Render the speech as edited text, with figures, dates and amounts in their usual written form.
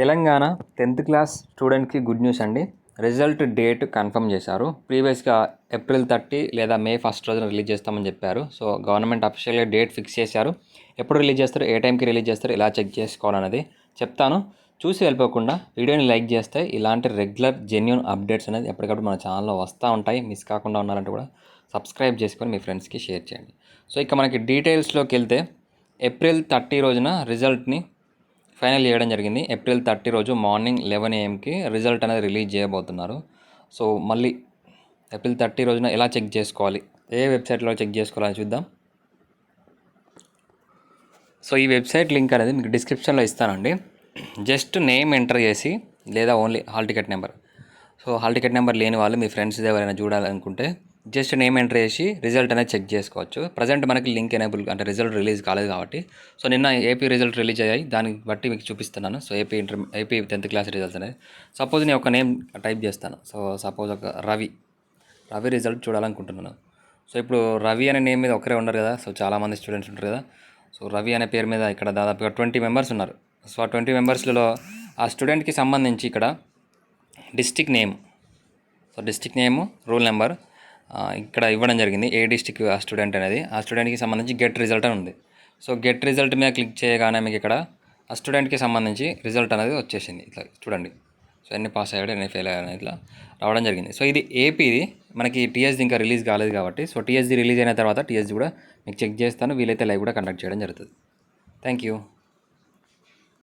Telangana 10th class స్టూడెంట్కి good news అండి. Result date confirm చేశారు. ప్రీవియస్గా ఏప్రిల్ 30 లేదా మే 1 రోజున రిలీజ్ చేస్తామని చెప్పారు. సో గవర్నమెంట్ అఫీషియల్గా డేట్ ఫిక్స్ చేశారు. ఎప్పుడు రిలీజ్ చేస్తారు, ఏ టైంకి రిలీజ్ చేస్తారు, ఎలా చెక్ చేసుకోవాలన్నది చెప్తాను. చూసి వెళ్ళిపోకుండా వీడియోని లైక్ చేస్తే ఇలాంటి రెగ్యులర్ జెన్యూన్ అప్డేట్స్ అనేది ఎప్పటికప్పుడు మన ఛానల్లో వస్తూ ఉంటాయి. మిస్ కాకుండా ఉండాలంటే కూడా సబ్స్క్రైబ్ చేసుకొని మీ ఫ్రెండ్స్కి షేర్ చేయండి. సో ఇక మనకి డీటెయిల్స్లోకి వెళ్తే ఏప్రిల్ 30 రోజున రిజల్ట్ని ఫైనల్ చేయడం జరిగింది. ఏప్రిల్ 30 రోజు మార్నింగ్ 11 AM రిజల్ట్ అనేది రిలీజ్ చేయబోతున్నారు. సో మళ్ళీ ఏప్రిల్ 30 రోజున ఎలా చెక్ చేసుకోవాలి, ఏ వెబ్సైట్లో చెక్ చేసుకోవాలని చూద్దాం. సో ఈ వెబ్సైట్ లింక్ అనేది మీకు డిస్క్రిప్షన్లో ఇస్తానండి. జస్ట్ నేమ్ ఎంటర్ చేసి లేదా only hall ticket number. So hall ticket number లేని వాళ్ళు మీ ఫ్రెండ్స్ ఎవరైనా చూడాలనుకుంటే జస్ట్ నేమ్ ఎంటర్ చేసి రిజల్ట్ అనేది చెక్ చేసుకోవచ్చు. ప్రజెంట్ మనకి లింక్ ఎనేబుల్ అంటే రిజల్ట్ రిలీజ్ కాలేదు కాబట్టి, సో నిన్న ఏపీ రిజల్ట్ రిలీజ్ అయ్యాయి, దాన్ని బట్టి మీకు చూపిస్తున్నాను. So AP 10th class results అనేది సపోజ్ నేను ఒక నేమ్ టైప్ చేస్తాను. సో సపోజ్ ఒక రవి రిజల్ట్ చూడాలనుకుంటున్నాను. సో ఇప్పుడు రవి అనే నేమ్ మీద ఒకరే ఉండరు కదా, సో చాలామంది స్టూడెంట్స్ ఉంటారు కదా. సో రవి అనే పేరు మీద ఇక్కడ దాదాపుగా 20 మెంబర్స్ ఉన్నారు. సో ఆ 20 మెంబర్స్లో ఆ స్టూడెంట్కి సంబంధించి ఇక్కడ డిస్టిక్ నేమ్, సో డిస్టిక్ నేము, రూల్ నెంబర్ ఇక్కడ ఇవ్వడం జరిగింది. ఏ డిస్టిక్ ఆ స్టూడెంట్ అనేది, ఆ స్టూడెంట్కి సంబంధించి గెట్ రిజల్ట్ అని ఉంది. సో గెట్ రిజల్ట్ మీద క్లిక్ చేయగానే మీకు ఇక్కడ ఆ స్టూడెంట్కి సంబంధించి రిజల్ట్ అనేది వచ్చేసింది. ఇట్లా చూడండి. సో ఎన్ని పాస్ అయ్యాడు, ఎన్ని ఫెయిల్ అయ్యాడు ఇట్లా రావడం జరిగింది. సో ఇది ఏపీది, మనకి టీఎస్ది ఇంకా రిలీజ్ కాలేదు కాబట్టి, సో టీఎస్ది రిలీజ్ అయిన తర్వాత టీఎస్ది కూడా మీకు చెక్ చేస్తాను. వీలైతే లైవ్ కూడా కండక్ట్ చేయడం జరుగుతుంది. Thank you.